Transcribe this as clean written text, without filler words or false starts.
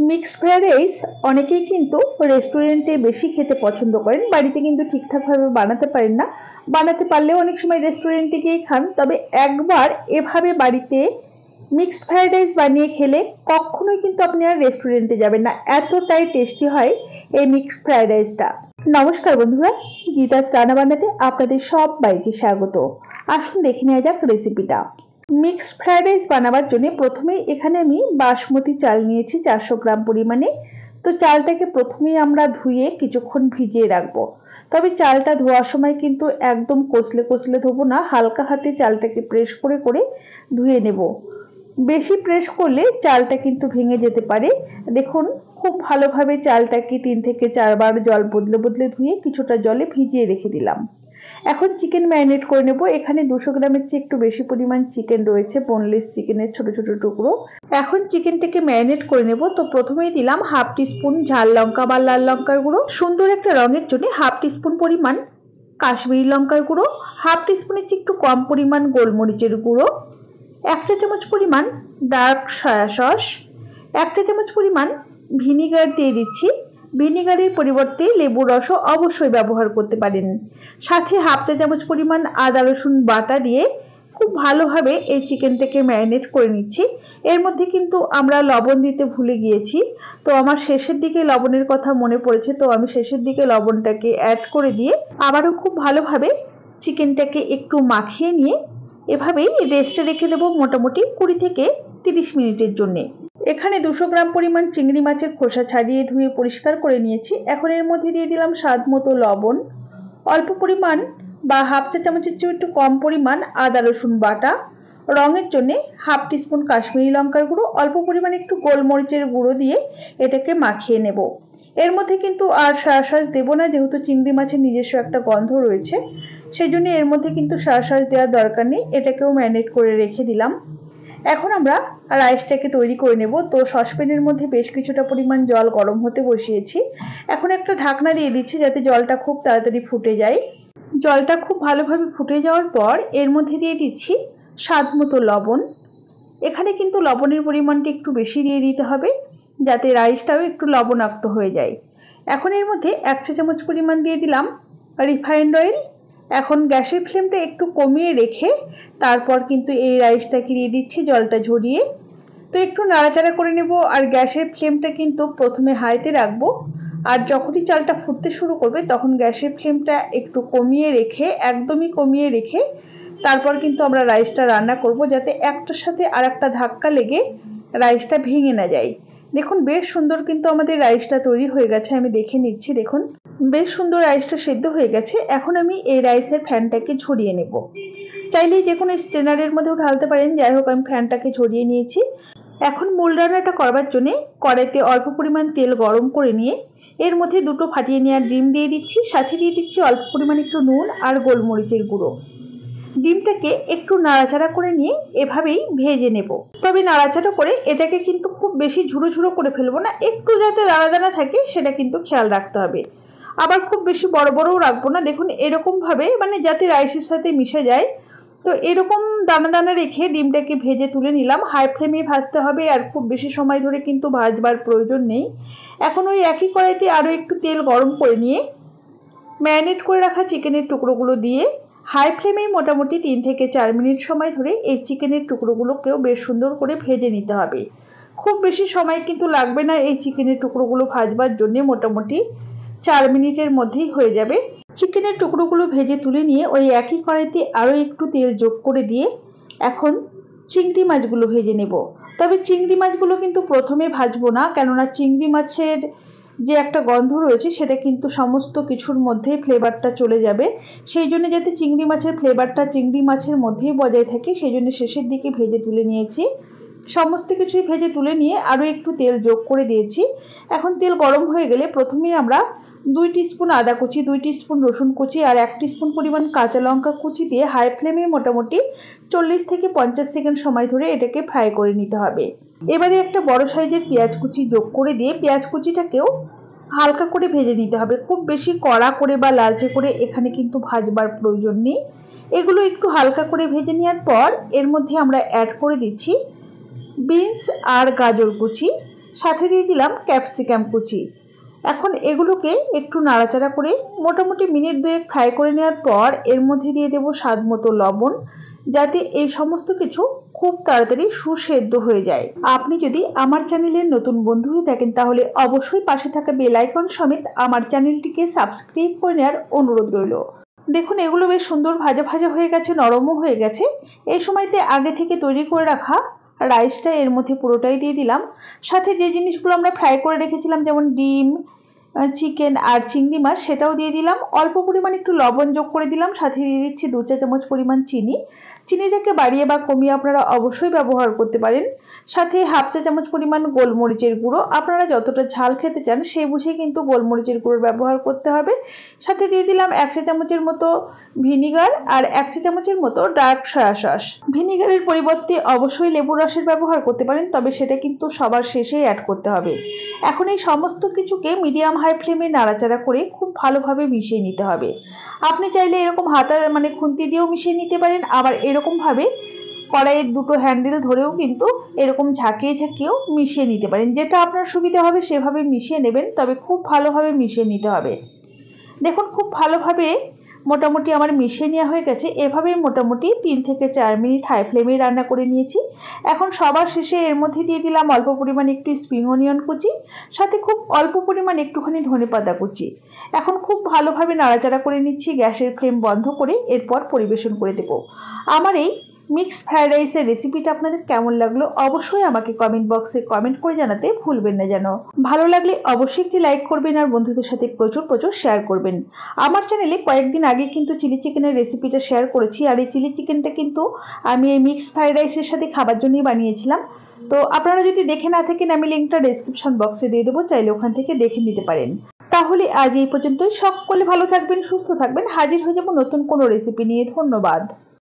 Mixed fried rice অনেকেই কিন্তু রেস্টুরেন্টে বেশি খেতে পছন্দ করেন, বাড়িতে কিন্তু ঠিকঠাকভাবে বানাতে পারেন না। বানাতে পারলেও অনেক সময় রেস্টুরেন্টে গিয়ে খান। তবে একবার এভাবে বাড়িতে মিক্সড ফ্রাইড রাইস বানিয়ে খেলে কখনোই কিন্তু আপনি আর রেস্টুরেন্টে যাবেন না, এতটাই টেস্টি হয় এই মিক্সড ফ্রাইড রাইসটা। নমস্কার বন্ধুরা, গীতাস রান্না বান্নাতে আপনাদের সবাইকে স্বাগত। আসুন দেখে নেওয়া যাক রেসিপিটা। মিক্সড ফ্রাইড রাইস বানাবার জন্য প্রথমেই এখানে আমি বাসমতি চাল নিয়েছি 400 গ্রাম পরিমাণে। তো চালটাকে প্রথমেই আমরা ধুয়ে কিছুক্ষণ ভিজিয়ে রাখবো। তবে চালটা ধোয়ার সময় কিন্তু একদম কষলে কষলে ধোবো না, হালকা হাতে চালটাকে প্রেস করে করে ধুয়ে নেব। বেশি প্রেস করলে চালটা কিন্তু ভেঙে যেতে পারে। দেখুন, খুব ভালোভাবে চালটাকে 3 থেকে 4 বার জল বদলে বদলে ধুয়ে কিছুটা জলে ভিজিয়ে রেখে দিলাম। এখন চিকেন ম্যারিনেট করে নেব। এখানে 200 গ্রামের চেয়ে একটু বেশি পরিমাণ চিকেন রয়েছে, বোনলেস চিকেনের ছোট ছোট টুকরো। এখন চিকেনটাকে ম্যারিনেট করে নেব। তো প্রথমেই দিলাম হাফ টিস্পুন ঝাল লঙ্কা বা লাল লঙ্কার গুঁড়ো, সুন্দর একটা রঙের জন্য হাফ টিস্পুন পরিমাণ কাশ্মীরি লঙ্কার গুঁড়ো, হাফ টিস্পুনের চেয়ে একটু কম পরিমাণ গোলমরিচের গুঁড়ো, 1 চা চামচ পরিমাণ ডার্ক সয়া সস, 1 চা চামচ পরিমাণ ভিনিগার দিয়ে দিচ্ছি। ভিনিগারের পরিবর্তে লেবুর রসও অবশ্যই ব্যবহার করতে পারেন। সাথে হাফ চা চামচ পরিমাণ আদা রসুন বাটা দিয়ে খুব ভালোভাবে এই চিকেনটাকে ম্যারিনেট করে নিচ্ছি। এর মধ্যে কিন্তু আমরা লবণ দিতে ভুলে গিয়েছি, তো আমার শেষের দিকে লবণের কথা মনে পড়েছে, তো আমি শেষের দিকে লবণটাকে অ্যাড করে দিয়ে আবারও খুব ভালোভাবে চিকেনটাকে একটু মাখিয়ে নিয়ে এভাবেই রেস্টে রেখে দেবো মোটামুটি 20 থেকে 30 মিনিটের জন্য। এখানে 200 গ্রাম পরিমাণ চিংড়ি মাছের খোসা ছাড়িয়ে ধুয়ে পরিষ্কার করে নিয়েছি। এখন এর মধ্যে দিয়ে দিলাম স্বাদ মতো লবণ, অল্প পরিমাণ বা হাফ চা চামচের চেয়ে একটু কম পরিমাণ আদা রসুন বাটা, রঙের জন্য হাফ টিস্পুন কাশ্মীরি লঙ্কার গুঁড়ো, অল্প পরিমাণ একটু গোলমরিচের গুঁড়ো দিয়ে এটাকে মাখিয়ে নেব। এর মধ্যে কিন্তু আর সয়া সস দেবো না, যেহেতু চিংড়ি মাছের নিজস্ব একটা গন্ধ রয়েছে, সেই জন্য এর মধ্যে কিন্তু সয়া সস দেওয়ার দরকার নেই। এটাকেও ম্যারিনেট করে রেখে দিলাম। এখন আমরা রাইসটাকে তৈরি করে নেব। তো সসপ্যানের মধ্যে বেশ কিছুটা পরিমাণ জল গরম হতে বসিয়েছি। এখন একটা ঢাকনা দিয়ে দিচ্ছি যাতে জলটা খুব তাড়াতাড়ি ফুটে যায়। জলটা খুব ভালোভাবে ফুটে যাওয়ার পর এর মধ্যে দিয়ে দিচ্ছি স্বাদ মতো লবণ। এখানে কিন্তু লবণের পরিমাণটা একটু বেশি দিয়ে দিতে হবে যাতে রাইসটাও একটু লবণাক্ত হয়ে যায়। এখন এর মধ্যে 1 চা চামচ পরিমাণ দিয়ে দিলাম রিফাইন্ড অয়েল। এখন গ্যাসের ফ্লেমটা একটু কমিয়ে রেখে তারপর কিন্তু এই রাইসটাকে দিয়ে দিচ্ছি জলটা ঝরিয়ে। তো একটু নাড়াচাড়া করে নেব, আর গ্যাসের ফ্লেমটা কিন্তু প্রথমে হাইতে রাখবো, আর যখনই চালটা ফুটতে শুরু করবে তখন গ্যাসের ফ্লেমটা একটু কমিয়ে রেখে, একদমই কমিয়ে রেখে তারপর কিন্তু আমরা রাইসটা রান্না করব, যাতে একটার সাথে আর একটা ধাক্কা লেগে রাইসটা ভেঙে না যায়। দেখুন, বেশ সুন্দর কিন্তু আমাদের রাইসটা তৈরি হয়ে গেছে। আমি দেখে নিচ্ছি, দেখুন বেশ সুন্দর রাইসটা সেদ্ধ হয়ে গেছে। এখন আমি এই রাইসের ফ্যানটাকে ঝরিয়ে নেব। চাইলে যে কোনো স্ট্রেনারের মধ্যেও ঢালতে পারেন, যাই হোক আমি ফ্যানটাকে ঝরিয়ে নিয়েছি। এখন মূল রান্নাটা করবার জন্য কড়াইতে অল্প পরিমাণ তেল গরম করে নিয়ে এর মধ্যে 2টো ফাটিয়ে নেওয়া ডিম দিয়ে দিচ্ছি, সাথে দিয়ে দিচ্ছি অল্প পরিমাণ একটু নুন আর গোলমরিচের গুঁড়ো। ডিমটাকে একটু নাড়াচাড়া করে নিয়ে এভাবেই ভেজে নেব। তবে নাড়াচাড়া করে এটাকে কিন্তু খুব বেশি ঝুড়ো ঝুড়ো করে ফেলবো না, একটু যাতে দানা দানা থাকে সেটা কিন্তু খেয়াল রাখতে হবে। আবার খুব বেশি বড় বড়ও রাখবো না। দেখুন, এরকম ভাবে মানে যাতে রাইসের সাথে মিশে যায়। তো এরকম দানা দানা রেখে ডিমটাকে ভেজে তুলে নিলাম। হাই ফ্লেমে ভাজতে হবে, আর খুব বেশি সময় ধরে কিন্তু ভাজবার প্রয়োজন নেই। এখন ওই একই কড়াইতে আরও একটু তেল গরম করে নিয়ে ম্যারিনেট করে রাখা চিকেনের টুকরোগুলো দিয়ে হাই ফ্লেমে মোটামুটি 3 থেকে 4 মিনিট সময় ধরে এই চিকেনের টুকরোগুলোকেও বেশ সুন্দর করে ভেজে নিতে হবে। খুব বেশি সময় কিন্তু লাগবে না এই চিকেনের টুকরোগুলো ভাজবার জন্য, মোটামুটি 4 মিনিটের মধ্যেই হয়ে যাবে। চিকেনের টুকরোগুলো ভেজে তুলে নিয়ে ওই একই কড়াইতে আরও একটু তেল যোগ করে দিয়ে এখন চিংড়ি মাছগুলো ভেজে নেব। তবে চিংড়ি মাছগুলো কিন্তু প্রথমে ভাজবো না, কেননা চিংড়ি মাছের যে একটা গন্ধ রয়েছে সেটা কিন্তু সমস্ত কিছুর মধ্যেই ফ্লেভারটা চলে যাবে। সেই জন্য যাতে চিংড়ি মাছের ফ্লেভারটা চিংড়ি মাছের মধ্যেই বজায় থাকে, সেই জন্য শেষের দিকে ভেজে তুলে নিয়েছি। সমস্ত কিছুই ভেজে তুলে নিয়ে আরও একটু তেল যোগ করে দিয়েছি। এখন তেল গরম হয়ে গেলে প্রথমেই আমরা 2 টিস্পুন আদা কুচি, 2 টিস্পুন রসুন কুচি আর 1 টিস্পুন পরিমাণ কাঁচা লঙ্কা কুচি দিয়ে হাই ফ্লেমে মোটামুটি 40 থেকে 50 সেকেন্ড সময় ধরে এটাকে ফ্রাই করে নিতে হবে। এবারে একটা বড় সাইজের পেঁয়াজ কুচি যোগ করে দিয়ে পেঁয়াজ কুচিটাকেও হালকা করে ভেজে নিতে হবে। খুব বেশি কড়া করে বা লালচে করে এখানে কিন্তু ভাজবার প্রয়োজন নেই। এগুলো একটু হালকা করে ভেজে নেওয়ার পর এর মধ্যে আমরা অ্যাড করে দিচ্ছি বিনস আর গাজর কুচি। সাথে দিয়ে দিলাম ক্যাপসিকাম কুচি। এখন এগুলোকে একটু নাড়াচাড়া করে মোটামুটি মিনিট 2 ফ্রাই করে নেওয়ার পর এর মধ্যে দিয়ে দেব স্বাদ মতো লবণ, যাতে এই সমস্ত কিছু খুব তাড়াতাড়ি সুসেদ্ধ হয়ে যায়। আপনি যদি আমার চ্যানেলের নতুন বন্ধু হয়ে থাকেন তাহলে অবশ্যই পাশে থাকা বেল আইকন সমেত আমার চ্যানেলটিকে সাবস্ক্রাইব করে নেওয়ার অনুরোধ রইল। দেখুন এগুলো বেশ সুন্দর ভাজা ভাজা হয়ে গেছে, নরমও হয়ে গেছে। এই সময়তে আগে থেকে তৈরি করে রাখা রাইসটা এর মধ্যে পুরোটাই দিয়ে দিলাম। সাথে যে জিনিসগুলো আমরা ফ্রাই করে রেখেছিলাম যেমন ডিম, চিকেন আর চিংড়ি মাছ সেটাও দিয়ে দিলাম। অল্প পরিমাণ একটু লবণ যোগ করে দিলাম, সাথে দিয়ে দিচ্ছি 2 চা চামচ পরিমাণ চিনি। চিনিটাকে বাড়িয়ে বা কমিয়ে আপনারা অবশ্যই ব্যবহার করতে পারেন। সাথে হাফ চা চামচ পরিমাণ গোলমরিচের গুঁড়ো, আপনারা যতটা ঝাল খেতে চান সেই বুঝে কিন্তু গোলমরিচের গুঁড়োর ব্যবহার করতে হবে। সাথে দিয়ে দিলাম 1 চা চামচের মতো ভিনিগার আর 1 চা চামচের মতো ডার্ক সয়া সস। ভিনিগারের পরিবর্তে অবশ্যই লেবুর রসের ব্যবহার করতে পারেন, তবে সেটা কিন্তু সবার শেষেই অ্যাড করতে হবে। এখন এই সমস্ত কিছুকে মিডিয়াম হাই ফ্লেমে নাড়াচাড়া করে খুব ভালোভাবে মিশিয়ে নিতে হবে। আপনি চাইলে এরকম হাতা খুন্তি দিয়েও মিশিয়ে নিতে পারেন, আবার এরকম ভাবে কড়াইয়ের দুটো হ্যান্ডেল ধরেও কিন্তু এরকম ঝাঁকিয়ে ঝাঁকিয়েও মিশিয়ে নিতে পারেন। যেটা আপনার সুবিধা হবে সেভাবে মিশিয়ে নেবেন, তবে খুব ভালোভাবে মিশিয়ে নিতে হবে। দেখুন খুব ভালোভাবে মোটামুটি আমার মিশিয়ে নেওয়া হয়ে গেছে। এভাবেই মোটামুটি 3 থেকে 4 মিনিট হাই ফ্লেমে রান্না করে নিয়েছি। এখন সবার শেষে এর মধ্যে দিয়ে দিলাম অল্প পরিমাণ একটু স্প্রিং অনিয়ন কুচি, সাথে খুব অল্প পরিমাণ একটুখানি ধনেপাতা কুচি। এখন খুব ভালোভাবে নাড়াচাড়া করে নিচ্ছি, গ্যাসের ফ্লেম বন্ধ করে এরপর পরিবেশন করে দেব। আমার এই মিক্স ফ্রাইড রাইসের রেসিপিটা আপনাদের কেমন লাগলো অবশ্যই আমাকে কমেন্ট বক্সে কমেন্ট করে জানাতে ভুলবেন না যেন। ভালো লাগলে অবশ্যই একটি লাইক করবেন আর বন্ধুদের সাথে প্রচুর প্রচুর শেয়ার করবেন। আমার চ্যানেলে কয়েকদিন আগে কিন্তু চিলি চিকেনের রেসিপিটা শেয়ার করেছি, আর এই চিলি চিকেনটা কিন্তু আমি এই মিক্স ফ্রাইড রাইসের সাথে খাবার জন্যই বানিয়েছিলাম। তো আপনারা যদি দেখে না থাকেন আমি লিঙ্কটা ডেসক্রিপশন বক্সে দিয়ে দেবো, চাইলে ওখান থেকে দেখে নিতে পারেন। তাহলে আজ এই পর্যন্তই। সকলে ভালো থাকবেন, সুস্থ থাকবেন। হাজির হয়ে যাবো নতুন কোনো রেসিপি নিয়ে। ধন্যবাদ।